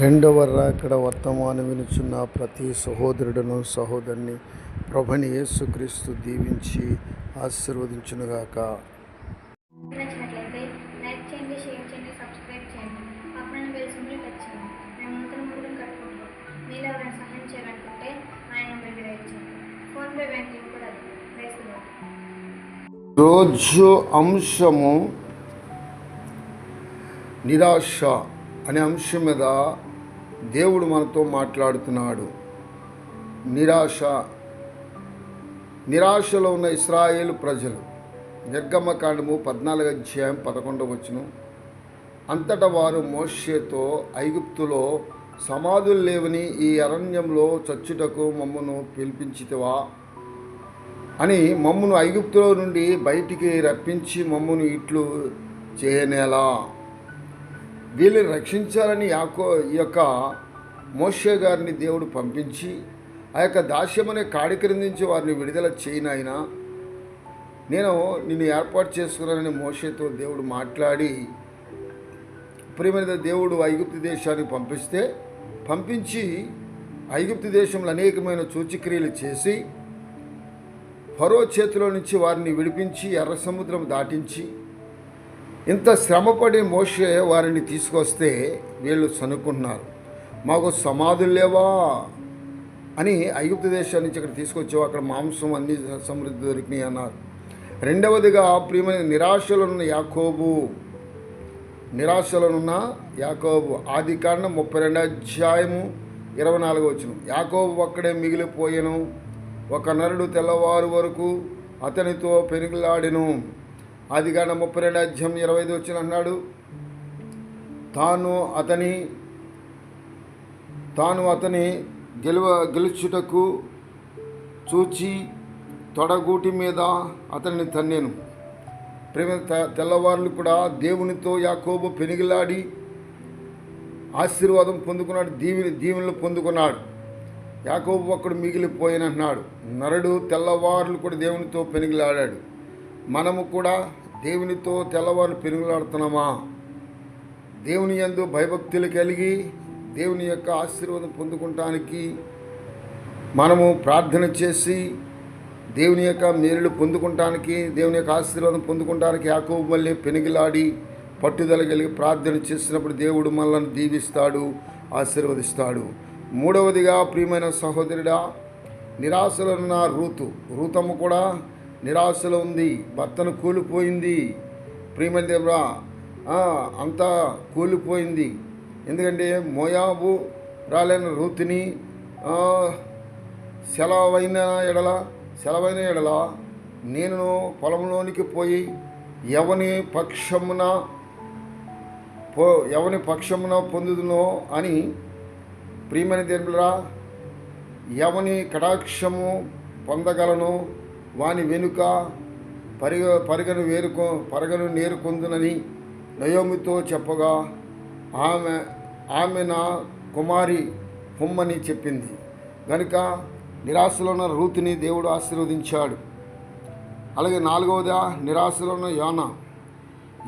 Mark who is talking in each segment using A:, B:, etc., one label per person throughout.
A: రెండవ రాకడ వర్తమానం వినుచున్న ప్రతి సహోదరుడును సహోదరుని ప్రభుని యేసుక్రీస్తు దీవించి ఆశీర్వదించునుగాక.
B: నచ్చినట్లయితే లైక్ చేయండి, షేర్ చేయండి, సబ్స్క్రైబ్ చేయండి, పక్కన బెల్ సింబల్ టచ్ చేయండి. మేము నూతన మూలం కట్టుకుంటాం. మీరు ఎవరైనా సహాయం చేయాలనుకుంటే ఆయన నెంబర్కి రైట్ చేయండి. ఫోన్పే బ్యాంకింగ్ కూడా అది వేస్తున్నారు.
A: రోజు అంశము నిరాశ అనే అంశం మీద దేవుడు మనతో మాట్లాడుతున్నాడు. నిరాశలో ఉన్న ఇశ్రాయేలు ప్రజలు, నిర్గమకాండము 14:11. అంతటా వారు మోషేతో, ఐగుప్తులో సమాధులు లేవని ఈ అరణ్యంలో చచ్చుటకు మమ్మను పిలిపించితివా అని, మమ్మను ఐగుప్తులో నుండి బయటికి రప్పించి మమ్మను ఇట్లు చేయనేలా. వీళ్ళని రక్షించాలని ఈ యొక్క మోషే గారిని దేవుడు పంపించి ఆ యొక్క దాస్యమనే కాడి క్రింద నుంచి వారిని విడుదల చేయనైనా నేను నిన్ను ఏర్పాటు చేసుకున్నానని మోషేతో దేవుడు మాట్లాడి, ప్రియమైన దేవుడు ఐగుప్తు దేశానికి పంపించి ఐగుప్తు దేశంలో అనేకమైన సూచక్రియలు చేసి ఫరో చేతిలో నుంచి వారిని విడిపించి ఎర్ర సముద్రం దాటించి ఇంత శ్రమపడి మోషే వారిని తీసుకొస్తే వీళ్ళు సనుక్కుంటున్నారు, మాకు సమాధులు లేవా అని. ఐగుప్తు దేశం నుంచి ఇక్కడ తీసుకొచ్చావు, అక్కడ మాంసం అన్ని సమృద్ధి దొరికినాయి అన్నారు. రెండవదిగా ప్రియమైన నిరాశలున్న యాకోబు ఆదికాండం 32:24. యాకోబు ఒక్కడే మిగిలిపోయెను, ఒక నరుడు తెల్లవారు వరకు అతనితో పెనుగులాడెను. ఆదికాండం 32:25 అన్నాడు, తాను అతని గెలుచుటకు చూచి తొడగూటి మీద అతనిని తన్నెను. ప్రేమ తెల్లవారులు కూడా దేవునితో యాకోబు పెనుగులాడి ఆశీర్వాదం పొందుకున్నాడు, దీవెనలు పొందుకున్నాడు. యాకోబు ఒక్కడు మిగిలిపోయినన్నాడు. నరుడు తెల్లవారులు కూడా దేవునితో పెనుగులాడాడు. మనము కూడా దేవునితో తెల్లవారు పెనుగులాడుతున్నామా? దేవుని యందు భయభక్తులు కలిగి దేవుని యొక్క ఆశీర్వాదం పొందుకుంటానికి మనము ప్రార్థన చేసి దేవుని యొక్క మేలులు పొందుకుంటానికి, దేవుని యొక్క ఆశీర్వాదం పొందుకుంటానికి యాకోబు వల్లే పెనుగులాడి పట్టుదల కలిగి ప్రార్థన చేసినప్పుడు దేవుడు మనల్ని దీవిస్తాడు, ఆశీర్వదిస్తాడు. మూడవదిగా ప్రియమైన సహోదరుడా, నిరాశలో ఉన్న రూతమ్మ కూడా నిరాశలో ఉంది. భర్తను కూలిపోయింది. ప్రియమైన దేవుడా, అంతా కూలిపోయింది. ఎందుకంటే మోయాబు రాలైన రూతుని సెలవైన ఎడల నేను పొలంలోనికి పోయి ఎవని పక్షమున పొందుదునో అని, ప్రియమైన దేవుడా, ఎవని కటాక్షము పొందగలను వాని వెనుక పరగను నేరుకొందునని నయోమితో చెప్పగా ఆమె నా కుమారి పొమ్మని చెప్పింది. కనుక నిరాశలో ఉన్న రూతుని దేవుడు ఆశీర్వదించాడు. అలాగే నాలుగవదా నిరాశలో ఉన్న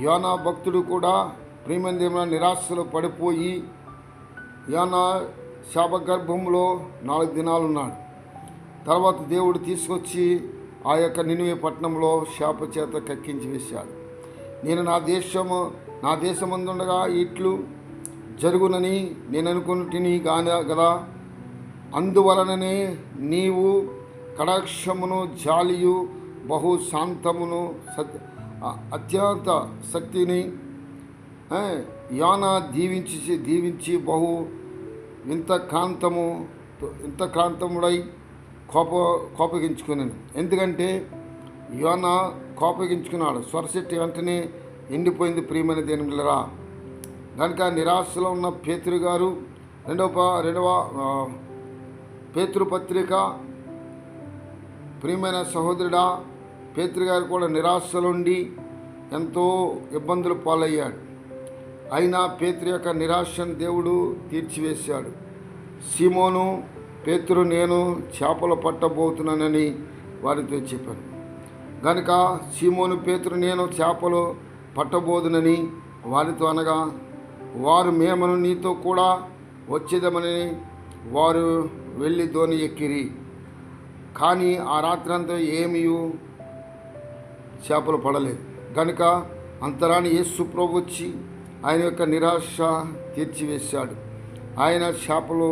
A: యోనా భక్తుడు కూడా ప్రియమైన దేవుని నిరాశలో పడిపోయి యోనా శాపగర్భంలో 4 దినాలు ఉన్నాడు. తర్వాత దేవుడు తీసుకొచ్చి ఆ యొక్క నినివే పట్టణంలో శాప చేత కక్కించి వేశాడు. నేను నా దేశమందుండగా ఇట్లు జరుగునని నేను అనుకుంటుని కదా, అందువలననే నీవు కటాక్షమును జాలియు బహు శాంతమును అత్యంత శక్తిని యోనా దీవించి బహు ఇంత క్రాంతముడై కోపగించుకున్నాను. ఎందుకంటే యోనా కోపగించుకున్నాడు. స్వరశెట్టి వెంటనే ఎండిపోయింది. ప్రియమైన దేవునిరా, కనుక నిరాశలో ఉన్న పేతురు గారు రెండవ పేతురు పత్రిక, ప్రియమైన సహోదరుడా, పేతురు గారు కూడా నిరాశలుండి ఎంతో ఇబ్బందులు పాలయ్యాడు. అయినా పేతురు యొక్క నిరాశను దేవుడు తీర్చివేశాడు. సీమోను, పేతురు నేను చేపలు పట్టబోతున్నానని వారితో చెప్పాను. కనుక సీమోను పేతురు నేను చేపలు పట్టబోదునని వారితో అనగా, వారు మేమను నీతో కూడా వచ్చేదమని వారు వెళ్ళి ధోని ఎక్కిరి. కానీ ఆ రాత్రంతా ఏమీ చేపలు పడలేదు గనుక అంతరాని యేసు ప్రభు వచ్చి ఆయన యొక్క నిరాశ తీర్చివేశాడు. ఆయన చేపలు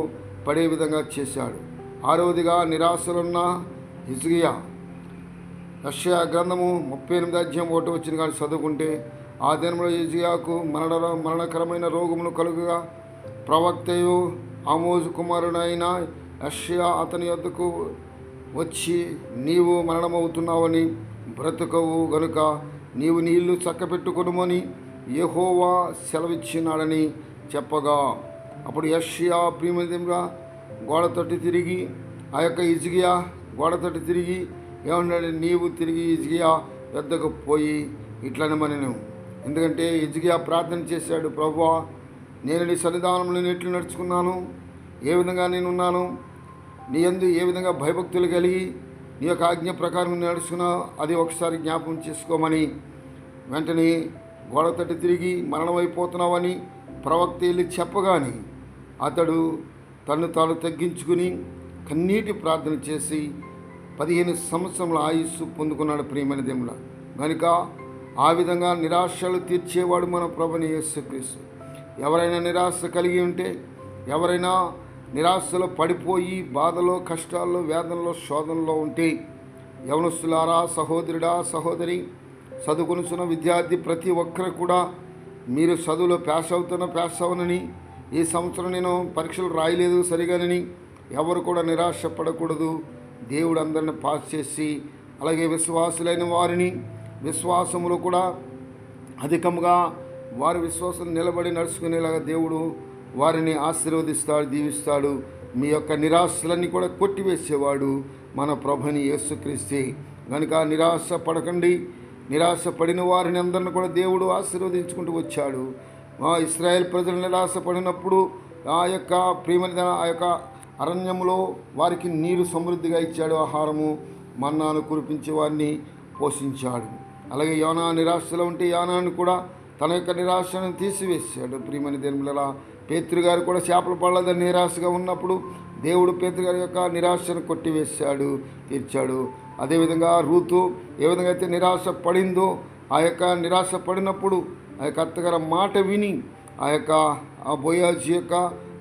A: పడే విధంగా చేశాడు. ఆరవదిగా నిరాశలున్న హిజ్కియా. యెషయా గ్రంథము 38:1 కానీ చదువుకుంటే, ఆ దినంలో హిజ్కియాకు మరణకరమైన రోగములు కలుగుగా ప్రవక్తయు ఆమోజు కుమారుడైన యెషయా అతని యొద్దకు వచ్చి, నీవు మరణమవుతున్నావని బ్రతుకవు గనుక నీవు నీ ఇల్లు చక్కబెట్టుకొనుమని యెహోవా సెలవిచ్చినాడని చెప్పగా, అప్పుడు యెషయా ప్రియమిగా గోడ తట్టు తిరిగి ఆ యొక్క హిజ్కియా గోడ తట్టు తిరిగి ఏమన్నాడు, నీవు తిరిగి హిజ్కియా వద్దకు పోయి ఇట్లనమనెను. ఎందుకంటే హిజ్కియా ప్రార్థన చేశాడు, ప్రభువా, నేను నీ సన్నిధానంలో ఎట్లు నడుచుకున్నాను, ఏ విధంగా నేనున్నాను, నీ యందు ఏ విధంగా భయభక్తులు కలిగి నీ యొక్క ఆజ్ఞ ప్రకారం నడుచుకున్నా అది ఒకసారి జ్ఞాపకం చేసుకోమని వెంటనే గోడ తట్టు తిరిగి మరణమైపోతున్నావని ప్రవక్త వెళ్ళి చెప్పగాని అతడు తను తాను తగ్గించుకుని కన్నీటి ప్రార్థన చేసి 15 సంవత్సరముల ఆయుస్సు పొందుకున్నాడు. ప్రియమైన దేవుడా, కనుక ఆ విధంగా నిరాశలు తీర్చేవాడు మన ప్రభుని యేసుక్రీస్తు. ఎవరైనా నిరాశ కలిగి ఉంటే, ఎవరైనా నిరాశలో పడిపోయి బాధలో, కష్టాల్లో, వేదనలో, శోధనలో ఉంటే, యవనస్తులారా, సహోదరుడా, సహోదరి, చదువుకొనుచున్న విద్యార్థి ప్రతి ఒక్కరు కూడా మీరు చదువులో పాస్ అవునని, ఈ సంవత్సరం నేను పరీక్షలు రాయలేదు సరిగానని ఎవరు కూడా నిరాశ పడకూడదు. దేవుడు అందరిని పాస్ చేసి, అలాగే విశ్వాసులైన వారిని విశ్వాసములో కూడా అధికంగా వారి విశ్వాసం నిలబడి నడుచుకునేలాగా దేవుడు వారిని ఆశీర్వదిస్తాడు, దీవిస్తాడు. మీ యొక్క నిరాశలన్నీ కూడా కొట్టివేసేవాడు మన ప్రభుని యేసుక్రీస్తే. కనుక నిరాశ పడకండి. నిరాశ పడిన వారిని అందరిని కూడా దేవుడు ఆశీర్వదించుకుంటూ వచ్చాడు. ఇశ్రాయేల్ ప్రజలు నిరాశ పడినప్పుడు ఆ యొక్క ప్రియమైన ఆ యొక్క అరణ్యంలో వారికి నీరు సమృద్ధిగా ఇచ్చాడు, ఆహారము మన్నాను కురిపించి వారిని పోషించాడు. అలాగే యోనా నిరాశలో ఉంటే యోనాను కూడా తన యొక్క నిరాశను తీసివేశాడు. ప్రియమైన దేవుళ్ళ పేతురు గారు కూడా చేపలు పడలేదని నిరాశగా ఉన్నప్పుడు దేవుడు పేతురు గారి యొక్క నిరాశను కొట్టివేశాడు, తీర్చాడు. అదేవిధంగా రూతు ఏ విధంగా అయితే నిరాశ పడిందో, ఆ యొక్క నిరాశ పడినప్పుడు ఆ యొక్క అత్తగారి మాట విని ఆ బోయాజు యొక్క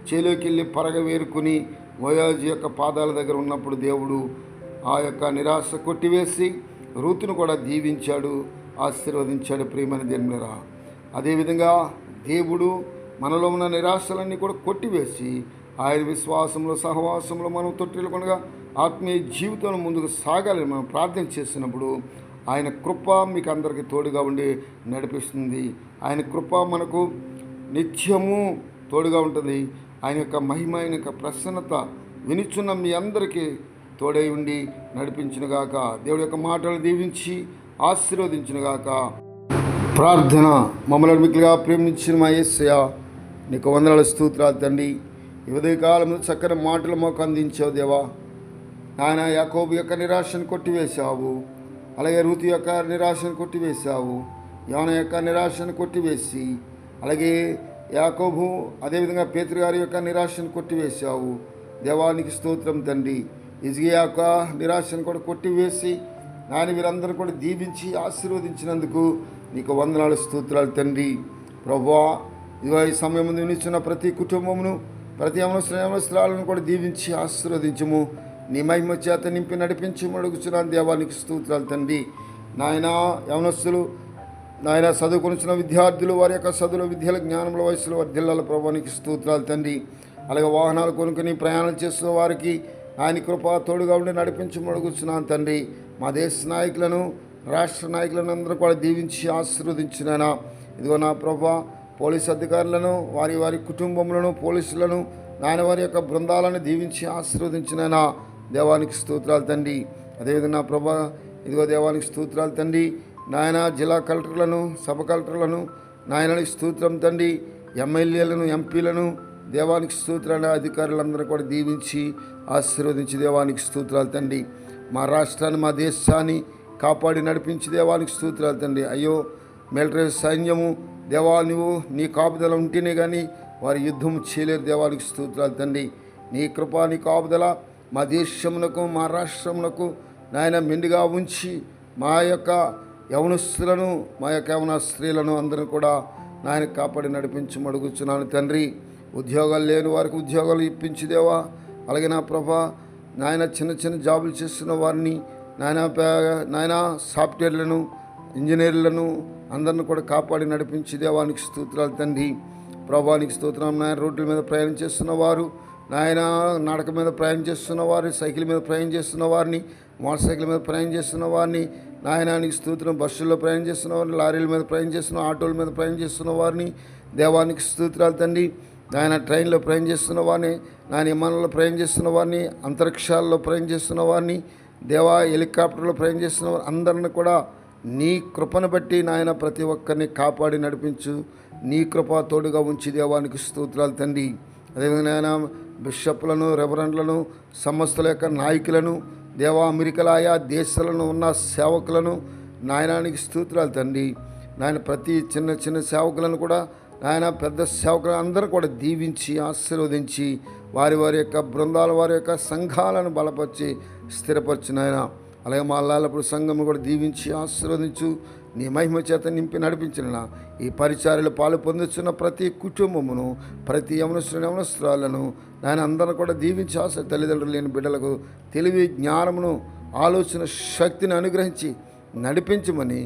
A: చేలోకి వెళ్ళి పరగ వేరుకుని బోయాజు యొక్క పాదాల దగ్గర ఉన్నప్పుడు దేవుడు ఆ యొక్క నిరాశ కొట్టివేసి రూతును కూడా దీవించాడు, ఆశీర్వదించాడు. ప్రియమైన దేవుళ్ళరా, అదేవిధంగా దేవుడు మనలో ఉన్న నిరాశలన్నీ కూడా కొట్టివేసి ఆయన విశ్వాసంలో, సహవాసంలో మనం తొట్టిల్లకుండా ఆత్మీయ జీవితంలో ముందుకు సాగాలని మనం ప్రార్థన చేసినప్పుడు ఆయన కృప మీకు అందరికీ తోడుగా ఉండి నడిపిస్తుంది. ఆయన కృప మనకు నిత్యము తోడుగా ఉంటుంది. ఆయన యొక్క మహిమ, ఆయన యొక్క ప్రసన్నత వినిచున్న మీ అందరికీ తోడై ఉండి నడిపించునుగాక. దేవుడి యొక్క మాటలు దీవించి ఆశీర్వదించునుగాక. ప్రార్థన. మమ్మల్ని మిక్కిలిగా ప్రేమించిన మా యేసయ్య, నీకు వందనాలు, స్తోత్రాలు తండ్రి. ఈ ఉదయకాలంలో చక్కని మాటలు మాకు అందించావు దేవా. ఆయన యాకోబు యొక్క నిరాశను కొట్టివేశావు, అలాగే రూతు యొక్క నిరాశను కొట్టివేశావు, యోన యొక్క నిరాశను కొట్టివేసి, అలాగే యాకోబు అదేవిధంగా పేతురు గారి యొక్క నిరాశను కొట్టివేశావు. దేవానికి స్తోత్రం తండ్రి. హిజ్కియా యొక్క నిరాశను కూడా కొట్టివేసి ఆయన వీరందరూ కూడా దీవించి ఆశీర్వదించినందుకు నీకు వందనాలు, స్తోత్రాలు తండ్రి. ప్రభువా, ఇదిగో ఈ సమయం ముందు వినిస్తున్న ప్రతి కుటుంబమును, ప్రతి అవసరాలను కూడా దీవించి ఆశీర్వదించము. నీ మహిమ చేత నింపి నడిపించి అడుగుచున్నాను దేవానికి స్తోత్రాలు తండ్రి. నాయన యవనస్తులు, నాయన చదువుకొనిచిన విద్యార్థులు వారి యొక్క చదువుల విద్యల జ్ఞానంలో వయసులో వర్ధిల్లాల ప్రభువానికి స్తోత్రాలు తండ్రి. అలాగే వాహనాలు కొనుక్కొని ప్రయాణం చేస్తున్న వారికి ఆయన కృప తోడుగా ఉండి నడిపించి అడుగుచున్నాను తండ్రి. మా దేశ నాయకులను, రాష్ట్ర నాయకులను అందరూ కూడా దీవించి ఆశీర్వదించినానా. ఇదిగో నా ప్రభా, పోలీసు అధికారులను, వారి కుటుంబములను, పోలీసులను, నాయన వారి యొక్క బృందాలను దీవించి ఆశీర్వదించినానా. దేవానికి స్తోత్రాలు తండ్రి. అదేవిధంగా నా ప్రభా, ఇదిగో దేవానికి స్తోత్రాలు తండ్రి. నాయన జిల్లా కలెక్టర్లను, సబ్ కలెక్టర్లను నాయనకి స్తోత్రం తండ్రి. ఎమ్మెల్యేలను, ఎంపీలను దేవానికి స్తోత్రాలు. అధికారులందరూ కూడా దీవించి ఆశీర్వదించి దేవానికి స్తోత్రాలు తండ్రి. మా రాష్ట్రాన్ని, మా దేశాన్ని కాపాడి నడిపించి దేవానికి స్తోత్రాలు తండ్రి. అయ్యో మిలిటరీ సైన్యము దేవా, నువ్వు నీ కాపుదల ఉంటేనే కానీ వారి యుద్ధం చేయలేరు. దేవానికి స్తోత్రాలు తండ్రి. నీ కృప, నీ కాపుదల మా దేశమునకు, మా రాష్ట్రమునకు నాయన మెండుగా ఉంచి మా యొక్క యవనస్తులను, మా యొక్క యవన స్త్రీలను అందరిని కూడా నాయన కాపాడి నడిపించి అడుగుచున్నాను తండ్రి. ఉద్యోగాలు లేని వారికి ఉద్యోగాలు ఇప్పించి దేవా. అలాగే నా ప్రభా నాయన చిన్న చిన్న జాబులు చేస్తున్న వారిని నాయన సాఫ్ట్వేర్లను, ఇంజనీర్లను అందరిని కూడా కాపాడి నడిపించి దేవానికి స్తోత్రాలు తండ్రి. ప్రభానికి స్తోత్రం. నాయన రోడ్ల మీద ప్రయాణం చేస్తున్న వారు, నాయన నడక మీద ప్రయాణం చేస్తున్న వారు, సైకిల్ మీద ప్రయాణం చేస్తున్న వారిని, మోటార్ సైకిల్ మీద ప్రయాణం చేస్తున్న వారిని, నాయనానికి స్తోత్రం. బస్సుల్లో ప్రయాణం చేస్తున్న వారిని, లారీల మీద ప్రయాణం చేస్తున్న, ఆటోల మీద ప్రయాణం చేస్తున్న వారిని దేవానికి స్తోత్రాలు తండ్రి. నాయన ట్రైన్లో ప్రయాణం చేస్తున్న వారిని, నాయన విమానంలో ప్రయాణం చేస్తున్న వారిని, అంతరిక్షాల్లో ప్రయాణం చేస్తున్న వారిని, దేవా హెలికాప్టర్లో ప్రయాణం చేస్తున్న వారు అందరిని కూడా నీ కృపను బట్టి నాయన ప్రతి ఒక్కరిని కాపాడి నడిపించు. నీ కృప తోడుగా ఉంచి దేవానికి స్తోత్రాలు తండ్రి. అదేవిధంగా నాయన బిషప్లను, రెవరెండ్లను, సంస్థల యొక్క నాయకులను, దేవా అమెరికల ఆయా దేశాలను ఉన్న సేవకులను నాయనానికి స్తోత్రాలు తండ్రి. నాయన ప్రతి చిన్న చిన్న సేవకులను కూడా నాయన పెద్ద సేవకులను అందరూ కూడా దీవించి ఆశీర్వదించి వారి వారి యొక్క బృందాల, వారి యొక్క సంఘాలను బలపరిచి స్థిరపరచు నాయన. అలాగే మా అల్లాలప్పుడు సంఘం కూడా దీవించి ఆశీర్వదించు. నీ మహిమ చేత నింపి నడిపించిన ఈ పరిచారులు పాలు పొందుతున్న ప్రతి కుటుంబమును, ప్రతి యవనస్తురాలను నాయన అందరూ కూడా దీవించి తల్లిదండ్రులు లేని బిడ్డలకు తెలివి, జ్ఞానమును, ఆలోచన శక్తిని అనుగ్రహించి నడిపించమని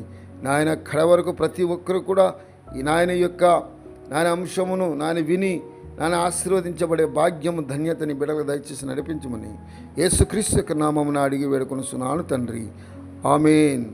A: నాయన కడ వరకు ప్రతి ఒక్కరు కూడా ఈ నాయన యొక్క నాయన అంశమును నాయన విని నాయన ఆశీర్వదించబడే భాగ్యము, ధన్యతని బిడ్డలకు దయచేసి నడిపించమని యేసుక్రీస్తు యొక్క నామమున అడిగి వేడుకొనుచున్నాను తండ్రి. ఆమేన్.